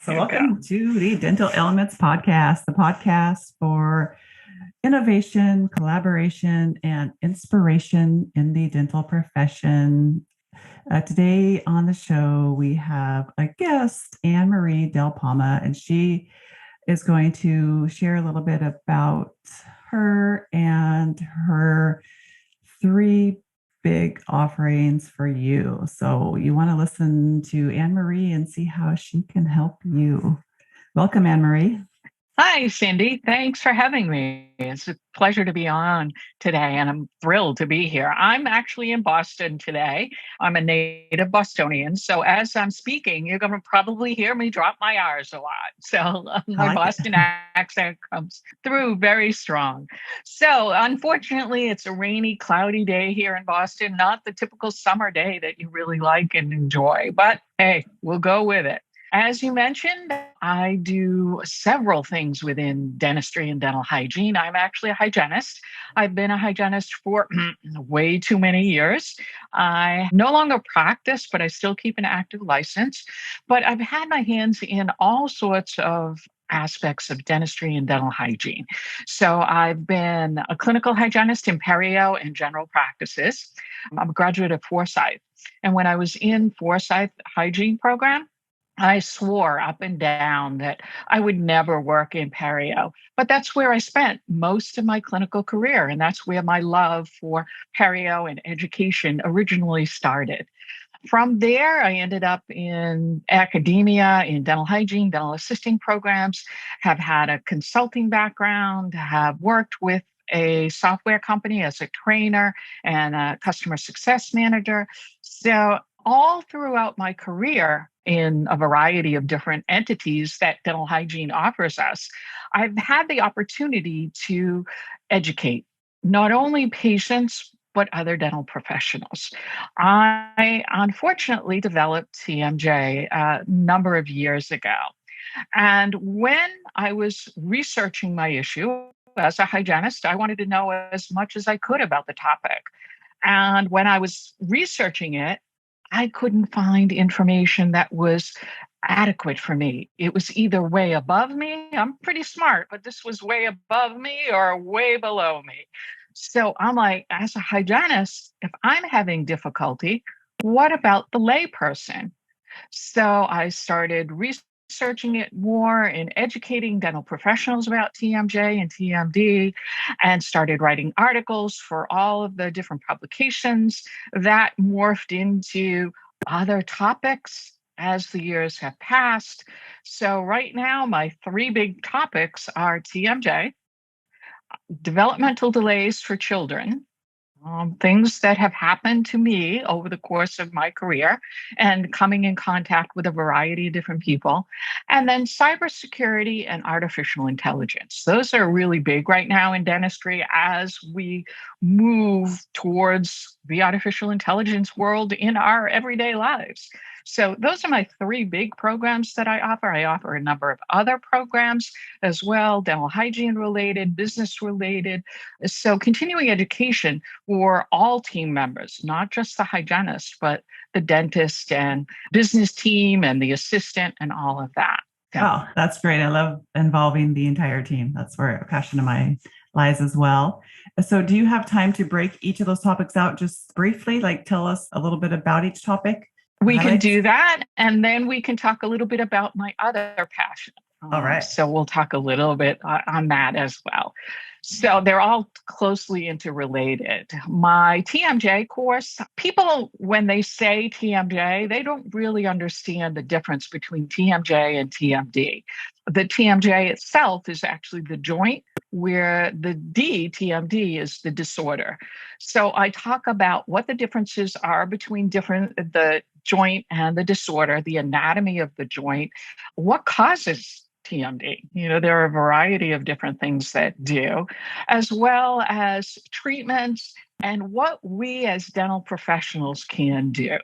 So, welcome to the Dental Elements Podcast, the podcast for innovation, collaboration, and inspiration in the dental profession. Today on the show, we have a guest, Anne-Marie DePalma, and she is going to share a little bit about her and her three big offerings for you. So you want to listen to Anne-Marie and see how she can help you. Welcome, Anne-Marie. Hi, Cindy. Thanks for having me. It's a pleasure to be on today, and I'm thrilled to be here. I'm actually in Boston today. I'm a native Bostonian. So as I'm speaking, you're going to probably hear me drop my R's a lot. So my Boston accent comes through very strong. So unfortunately, it's a rainy, cloudy day here in Boston, not the typical summer day that you really like and enjoy. But hey, we'll go with it. As you mentioned, I do several things within dentistry and dental hygiene. I'm actually a hygienist. I've been a hygienist for way too many years. I no longer practice, but I still keep an active license. But I've had my hands in all sorts of aspects of dentistry and dental hygiene. So I've been a clinical hygienist in perio and general practices. I'm a graduate of Forsyth. And when I was in Forsyth hygiene program, I swore up and down that I would never work in perio, but that's where I spent most of my clinical career. And that's where my love for perio and education originally started. From there, I ended up in academia, in dental hygiene, dental assisting programs, have had a consulting background, have worked with a software company as a trainer and a customer success manager. So all throughout my career in a variety of different entities that dental hygiene offers us, I've had the opportunity to educate not only patients, but other dental professionals. I unfortunately developed TMJ a number of years ago. And when I was researching my issue as a hygienist, I wanted to know as much as I could about the topic. And when I was researching it, I couldn't find information that was adequate for me. It was either way above me. I'm pretty smart, but this was way above me or way below me. So I'm like, as a hygienist, if I'm having difficulty, what about the layperson? So I started researching it more and educating dental professionals about TMJ and TMD and started writing articles for all of the different publications that morphed into other topics as the years have passed. So right now, my three big topics are TMJ, developmental delays for children, things that have happened to me over the course of my career and coming in contact with a variety of different people. And then cybersecurity and artificial intelligence. Those are really big right now in dentistry as we move towards the artificial intelligence world in our everyday lives. So those are my three big programs that I offer. I offer a number of other programs as well, dental hygiene related, business related. So continuing education for all team members, not just the hygienist, but the dentist and business team and the assistant and all of that. Wow, that's great. I love involving the entire team. That's where a passion of mine lies as well. So do you have time to break each of those topics out just briefly? Like tell us a little bit about each topic? We can do that. And then we can talk a little bit about my other passion. All right. So we'll talk a little bit on that as well. So they're all closely interrelated. My TMJ course, people, when they say TMJ, they don't really understand the difference between TMJ and TMD. The TMJ itself is actually the joint, where the D, TMD, is the disorder. So I talk about what the differences are between the joint and the disorder, the anatomy of the joint, what causes TMD. There are a variety of different things that do, as well as treatments and what we as dental professionals can do.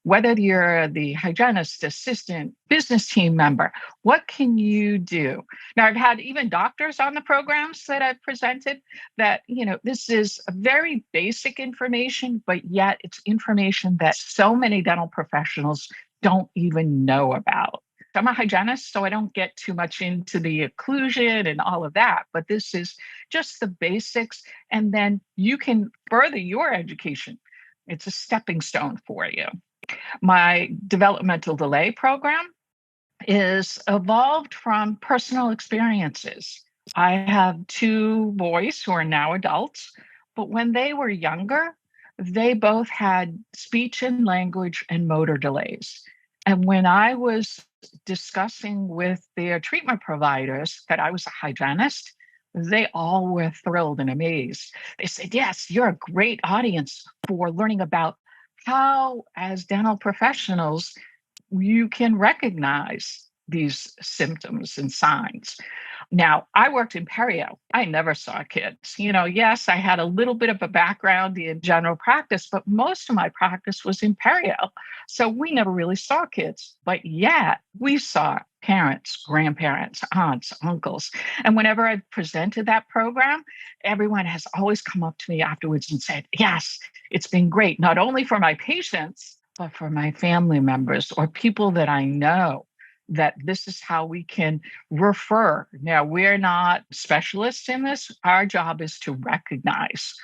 Whether you're the hygienist, assistant, business team member, what can you do? Now, I've had even doctors on the programs that I've presented that, this is very basic information, but yet it's information that so many dental professionals don't even know about. I'm a hygienist, so I don't get too much into the occlusion and all of that, but this is just the basics. And then you can further your education. It's a stepping stone for you. My developmental delay program is evolved from personal experiences. I have two boys who are now adults, but when they were younger, they both had speech and language and motor delays. And when I was discussing with their treatment providers that I was a hygienist, they all were thrilled and amazed. They said, "Yes, you're a great audience for learning about how, as dental professionals, you can recognize these symptoms and signs." Now, I worked in perio. I never saw kids. Yes, I had a little bit of a background in general practice, but most of my practice was in perio. So we never really saw kids, but yet we saw parents, grandparents, aunts, uncles. And whenever I presented that program, everyone has always come up to me afterwards and said, "Yes, it's been great, not only for my patients, but for my family members or people that I know, that this is how we can refer." Now, we're not specialists in this. Our job is to recognize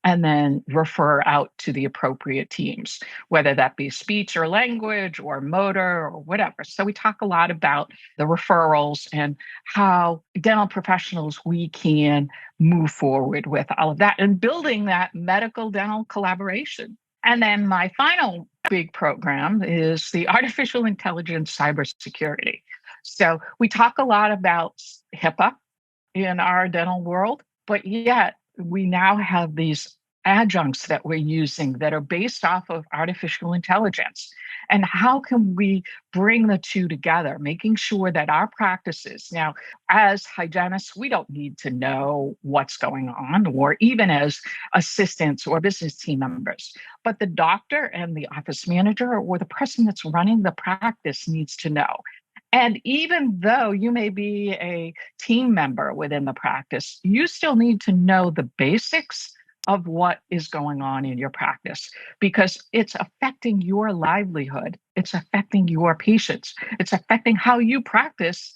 and then refer out to the appropriate teams, whether that be speech or language or motor or whatever. So we talk a lot about the referrals and how dental professionals we can move forward with all of that and building that medical dental collaboration. And then my final big program is the artificial intelligence cybersecurity. So we talk a lot about HIPAA in our dental world, but yet we now have these adjuncts that we're using that are based off of artificial intelligence. And how can we bring the two together, making sure that our practices now, as hygienists, we don't need to know what's going on, or even as assistants or business team members, but the doctor and the office manager or the person that's running the practice needs to know. And even though you may be a team member within the practice, you still need to know the basics of what is going on in your practice because it's affecting your livelihood. It's affecting your patients. It's affecting how you practice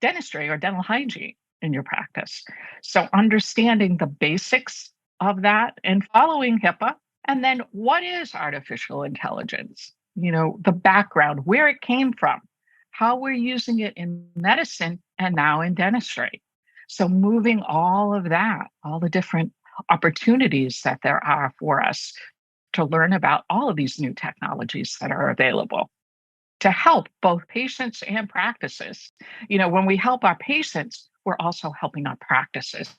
dentistry or dental hygiene in your practice. So understanding the basics of that and following HIPAA. And then what is artificial intelligence? The background, where it came from, how we're using it in medicine and now in dentistry. So moving all of that, all the different opportunities that there are for us to learn about all of these new technologies that are available to help both patients and practices. When we help our patients, we're also helping our practices.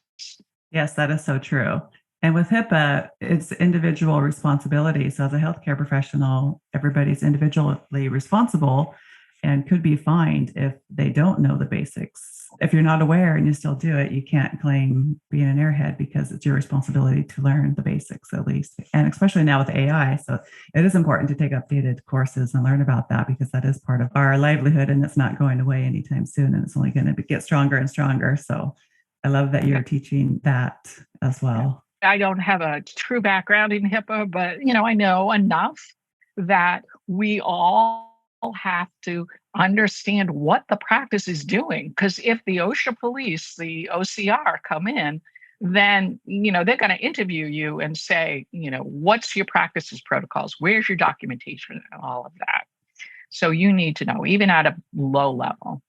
Yes, that is so true. And with HIPAA, it's individual responsibility. So as a healthcare professional, everybody's individually responsible and could be fined if they don't know the basics. If you're not aware and you still do it, you can't claim being an airhead because it's your responsibility to learn the basics at least. And especially now with AI. So it is important to take updated courses and learn about that because that is part of our livelihood and it's not going away anytime soon. And it's only going to get stronger and stronger. So I love that you're teaching that as well. I don't have a true background in HIPAA, but I know enough that we all have to understand what the practice is doing. Because if the OSHA police, the OCR come in, then, they're going to interview you and say, what's your practice's protocols? Where's your documentation and all of that? So you need to know, even at a low level.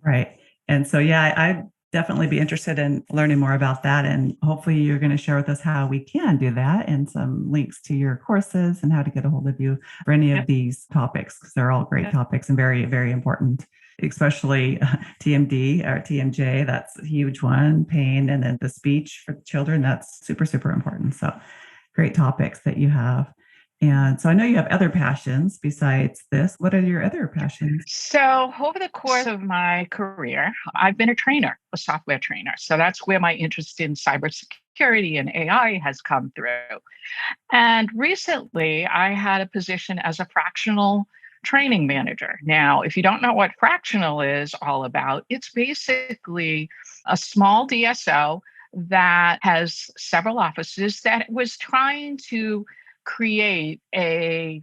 Right. And so, I'd definitely be interested in learning more about that. And hopefully you're going to share with us how we can do that and some links to your courses and how to get a hold of you for any of these topics, because they're all great topics and very, very important, especially TMD or TMJ. That's a huge one, pain, and then the speech for children. That's super, super important. So great topics that you have. And so I know you have other passions besides this. What are your other passions? So over the course of my career, I've been a trainer, a software trainer. So that's where my interest in cybersecurity and AI has come through. And recently I had a position as a fractional training manager. Now, if you don't know what fractional is all about, it's basically a small DSO that has several offices that was trying to create a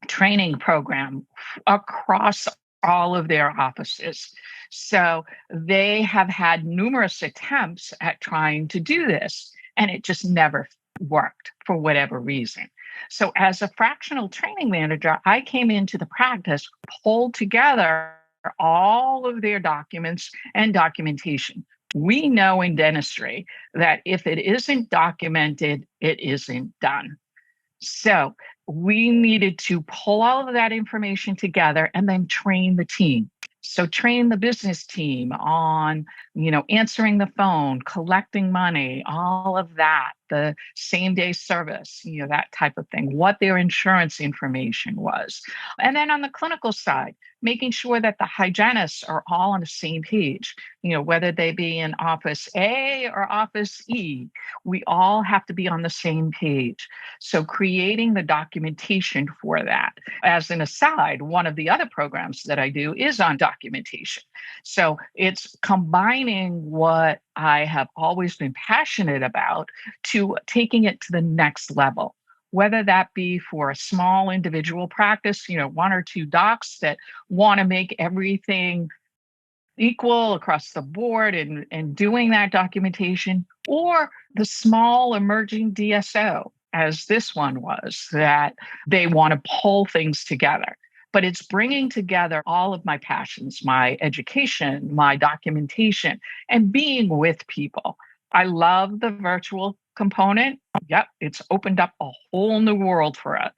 training program across all of their offices. So they have had numerous attempts at trying to do this, and it just never worked for whatever reason. So, as a fractional training manager, I came into the practice, pulled together all of their documents and documentation. We know in dentistry that if it isn't documented, it isn't done. So we needed to pull all of that information together and then train the team. So train the business team on, answering the phone, collecting money, all of that, the same day service, that type of thing, what their insurance information was. And then on the clinical side, making sure that the hygienists are all on the same page, whether they be in office A or office E, we all have to be on the same page. So creating the documentation for that. As an aside, one of the other programs that I do is on documentation. So it's combining what I have always been passionate about to taking it to the next level, whether that be for a small individual practice, one or two docs that want to make everything equal across the board and doing that documentation, or the small emerging DSO, as this one was, that they want to pull things together. But it's bringing together all of my passions, my education, my documentation, and being with people. I love the virtual component. Yep, it's opened up a whole new world for it.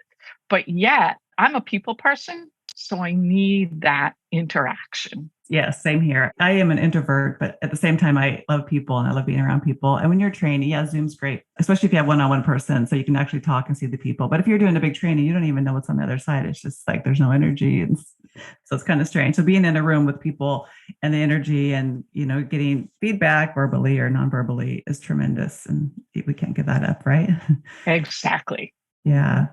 But yet, I'm a people person, so I need that interaction. Yeah, same here. I am an introvert, but at the same time, I love people and I love being around people. And when you're training, yeah, Zoom's great, especially if you have one-on-one person, so you can actually talk and see the people. But if you're doing a big training, you don't even know what's on the other side. It's just like there's no energy. And so it's kind of strange. So being in a room with people and the energy and, getting feedback verbally or non-verbally is tremendous. And we can't give that up, right? Exactly. Yeah.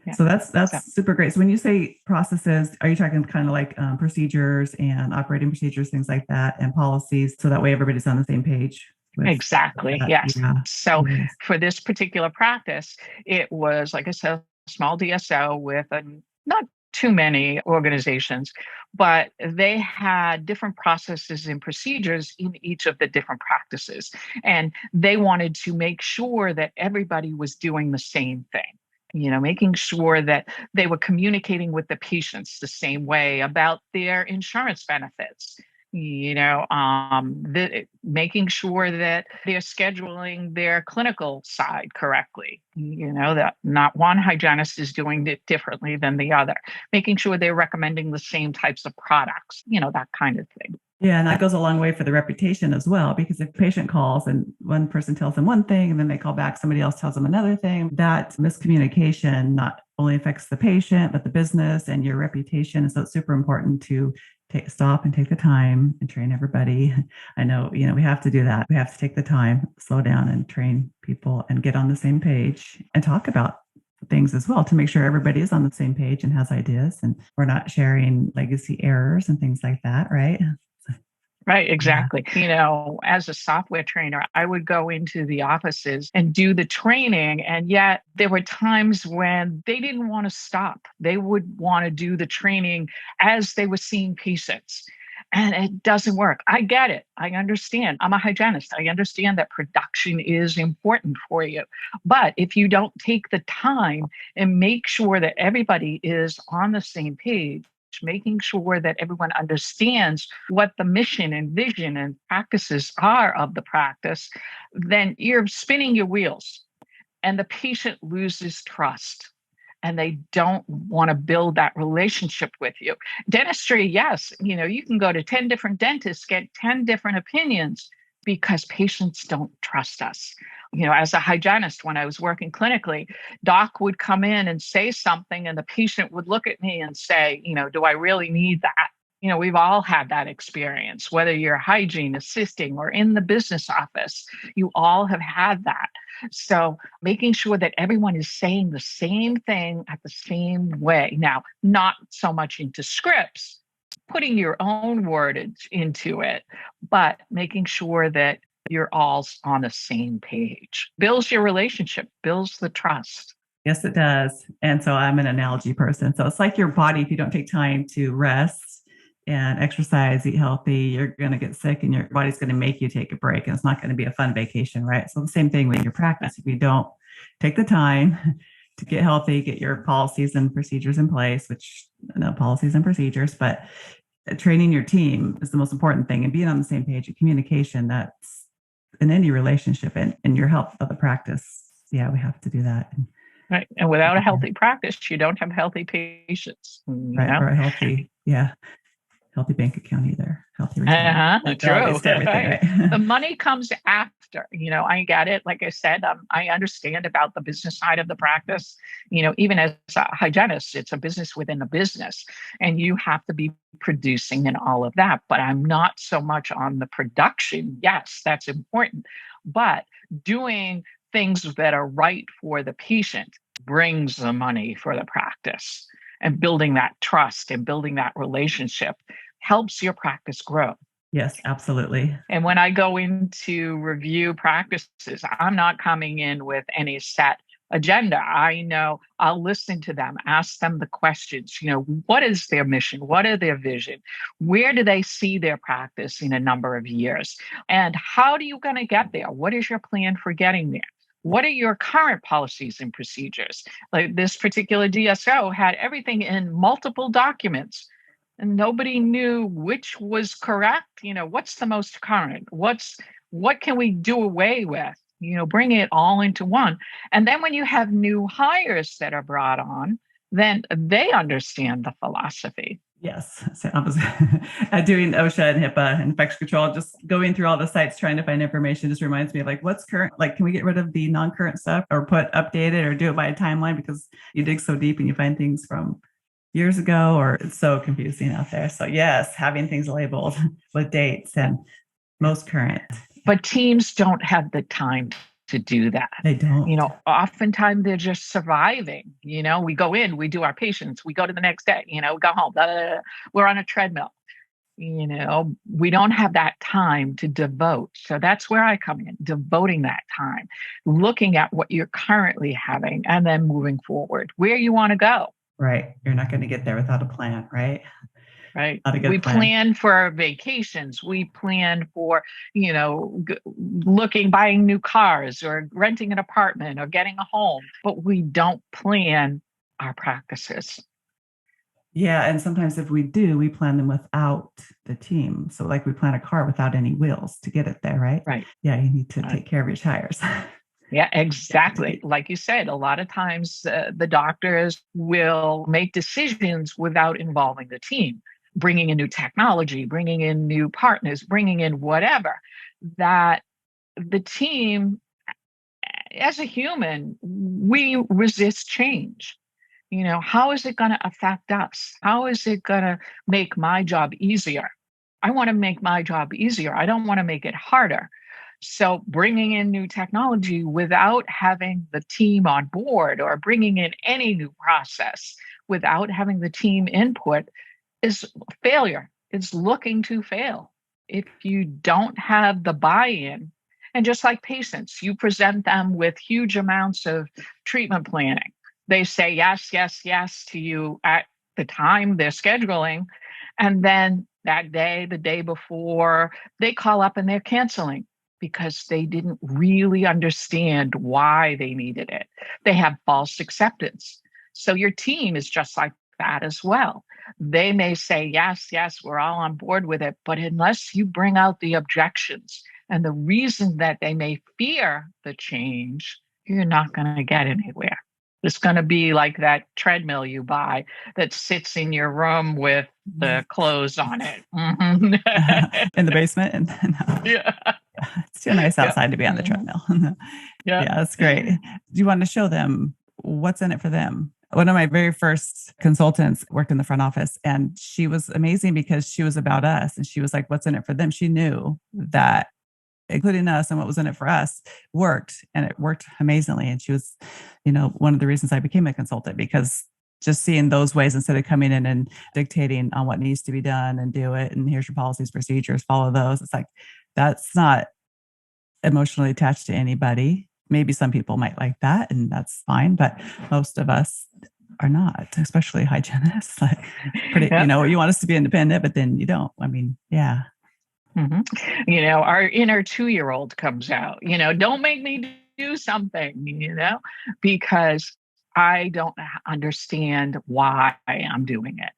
Yeah. So that's super great. So when you say processes, are you talking kind of like procedures and operating procedures, things like that, and policies, so that way everybody's on the same page? Exactly. That? Yes. Yeah. So for this particular practice, it was, like I said, a small DSO with not too many organizations, but they had different processes and procedures in each of the different practices. And they wanted to make sure that everybody was doing the same thing. Making sure that they were communicating with the patients the same way about their insurance benefits. Making sure that they're scheduling their clinical side correctly. That not one hygienist is doing it differently than the other. Making sure they're recommending the same types of products. That kind of thing. Yeah, and that goes a long way for the reputation as well, because if a patient calls and one person tells them one thing and then they call back, somebody else tells them another thing, that miscommunication not only affects the patient, but the business and your reputation. And so it's super important to stop and take the time and train everybody. I know, we have to do that. We have to take the time, slow down and train people and get on the same page and talk about things as well to make sure everybody is on the same page and has ideas and we're not sharing legacy errors and things like that, right? Right, exactly. As a software trainer, I would go into the offices and do the training. And yet there were times when they didn't want to stop. They would want to do the training as they were seeing patients. And it doesn't work. I get it. I understand. I'm a hygienist. I understand that production is important for you. But if you don't take the time and make sure that everybody is on the same page, making sure that everyone understands what the mission and vision and practices are of the practice, then you're spinning your wheels and the patient loses trust and they don't want to build that relationship with you. Dentistry, yes, you can go to 10 different dentists, get 10 different opinions because patients don't trust us. As a hygienist, when I was working clinically, doc would come in and say something and the patient would look at me and say, do I really need that? We've all had that experience, whether you're hygiene assisting or in the business office, you all have had that. So making sure that everyone is saying the same thing at the same way. Now, not so much into scripts, putting your own wordage into it, but making sure that you're all on the same page. Builds your relationship, builds the trust. Yes, it does. And so I'm an analogy person. So it's like your body, if you don't take time to rest and exercise, eat healthy, you're going to get sick and your body's going to make you take a break. And it's not going to be a fun vacation, right? So the same thing with your practice. If you don't take the time to get healthy, get your policies and procedures in place, which no policies and procedures, but training your team is the most important thing, and being on the same page of communication, that's in any relationship and your health of the practice. Yeah, we have to do that. Right. And without a healthy practice, you don't have healthy patients. Right. Or a healthy, healthy bank account either. Healthy retirement. True. Right. The money comes after. I get it. Like I said, I understand about the business side of the practice. Even as a hygienist, it's a business within a business, and you have to be producing and all of that. But I'm not so much on the production. Yes, that's important. But doing things that are right for the patient brings the money for the practice, and building that trust and building that relationship helps your practice grow. Yes, absolutely. And when I go into review practices, I'm not coming in with any set agenda. I know I'll listen to them, ask them the questions, what is their mission? What are their vision? Where do they see their practice in a number of years? And how are you going to get there? What is your plan for getting there? What are your current policies and procedures? Like this particular DSO had everything in multiple documents, and nobody knew which was correct. What's the most current? What can we do away with? Bring it all into one. And then when you have new hires that are brought on, then they understand the philosophy. Yes. So I was doing OSHA and HIPAA and infection control, just going through all the sites trying to find information just reminds me of what's current, can we get rid of the non-current stuff or put updated or do it by a timeline, because you dig so deep and you find things from years ago, or it's so confusing out there. So yes, having things labeled with dates and most current. But teams don't have the time to do that. They don't. Oftentimes they're just surviving. We go in, we do our patients, we go to the next day, we go home, blah, blah, blah. We're on a treadmill. We don't have that time to devote. So that's where I come in, devoting that time, looking at what you're currently having and then moving forward, where you want to go. Right. You're not going to get there without a plan, right? Right. We plan for our vacations. We plan for, buying new cars or renting an apartment or getting a home, but we don't plan our practices. Yeah. And sometimes if we do, we plan them without the team. So we plan a car without any wheels to get it there, right? Right. Yeah. You need to take care of your tires. Yeah, exactly. Like you said, a lot of times the doctors will make decisions without involving the team, bringing in new technology, bringing in new partners, bringing in whatever, that the team, as a human, we resist change. How is it going to affect us? How is it going to make my job easier? I want to make my job easier. I don't want to make it harder. So bringing in new technology without having the team on board, or bringing in any new process without having the team input, is failure. It's looking to fail. If you don't have the buy-in, and just like patients, you present them with huge amounts of treatment planning. They say yes, yes, yes to you at the time they're scheduling. And then that day, the day before, they call up and they're canceling, because they didn't really understand why they needed it. They have false acceptance. So your team is just like that as well. They may say, yes, yes, we're all on board with it. But unless you bring out the objections and the reason that they may fear the change, you're not going to get anywhere. It's going to be like that treadmill you buy that sits in your room with the clothes on it. In the basement. Yeah. It's too nice outside to be on the treadmill. Yeah, that's great. Do you want to show them what's in it for them? One of my very first consultants worked in the front office, and she was amazing because she was about us, and she was like, what's in it for them? She knew that including us and what was in it for us worked, and it worked amazingly. And she was, one of the reasons I became a consultant, because just seeing those ways, instead of coming in and dictating on what needs to be done and do it, and here's your policies, procedures, follow those. It's like, that's not emotionally attached to anybody. Maybe some people might like that, and that's fine. But most of us are not, especially hygienists. Like pretty, Yep. you want us to be independent, but then you don't. I mean, yeah. Our inner 2-year-old comes out, don't make me do something, because I don't understand why I'm doing it.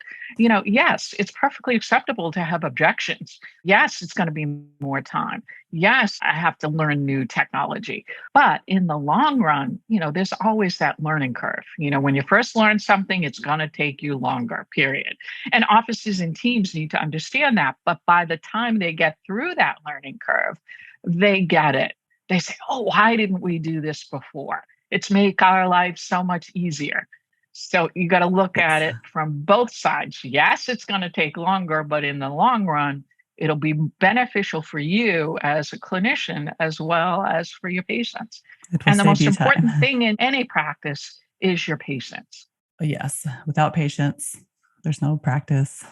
Yes, it's perfectly acceptable to have objections. Yes, it's going to be more time. Yes, I have to learn new technology. But in the long run, there's always that learning curve. When you first learn something, it's going to take you longer, period. And offices and teams need to understand that. But by the time they get through that learning curve, they get it. They say, oh, why didn't we do this before? It's make our life so much easier. So you got to look at it from both sides. Yes, it's going to take longer, but in the long run, it'll be beneficial for you as a clinician as well as for your patients. And the most important thing in any practice is your patients. Yes. Without patients, there's no practice.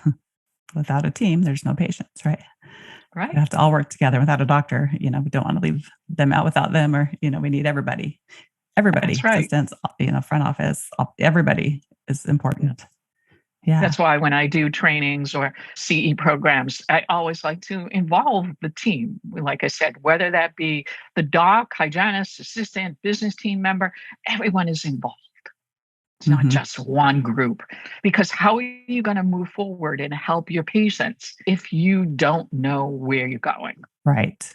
Without a team, there's no patients, right? Right. We have to all work together. Without a doctor, we don't want to leave them out without them, or, we need everybody. Everybody, that's right. Assistants, front office, everybody is important. Yeah. That's why when I do trainings or CE programs, I always like to involve the team. Like I said, whether that be the doc, hygienist, assistant, business team member, everyone is involved. It's not just one group. Because how are you going to move forward and help your patients if you don't know where you're going? Right.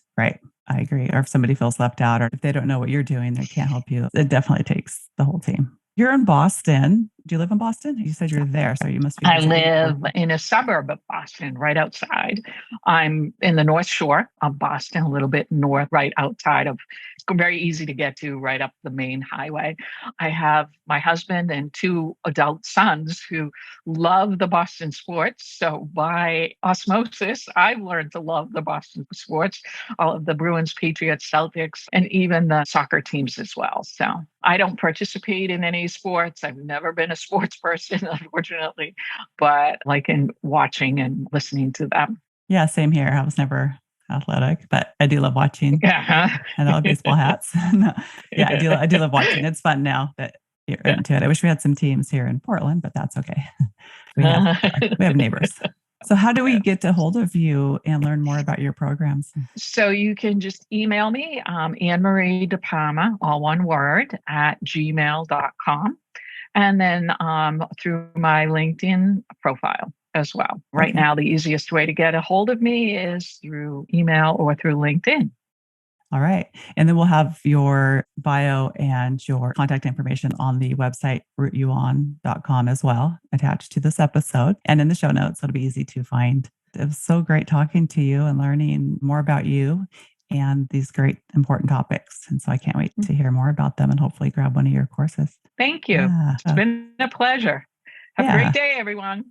I agree. Or if somebody feels left out, or if they don't know what you're doing, they can't help you. It definitely takes the whole team. You're in Boston. Do you live in Boston? You said you're there, so you must be. I live in a suburb of Boston, right outside. I'm in the North Shore of Boston, a little bit north, right outside of. It's very easy to get to, right up the main highway. I have my husband and 2 adult sons who love the Boston sports. So by osmosis, I've learned to love the Boston sports, all of the Bruins, Patriots, Celtics, and even the soccer teams as well. So I don't participate in any sports. I've never been a sports person, unfortunately, but like in watching and listening to them. Yeah, same here. I was never athletic, but I do love watching. And I love baseball hats. No. Yeah, I do love watching. It's fun now that you're into it. I wish we had some teams here in Portland, but that's okay. We have neighbors. So how do we get a hold of you and learn more about your programs? So you can just email me, Anne-Marie DePalma, all one word, at gmail.com. And then through my LinkedIn profile as well. Right now, the easiest way to get a hold of me is through email or through LinkedIn. All right. And then we'll have your bio and your contact information on the website, rootYouOn.com as well, attached to this episode and in the show notes. It'll be easy to find. It was so great talking to you and learning more about you and these great important topics. And so I can't wait to hear more about them and hopefully grab one of your courses. Thank you. Yeah. It's been a pleasure. Have a great day, everyone.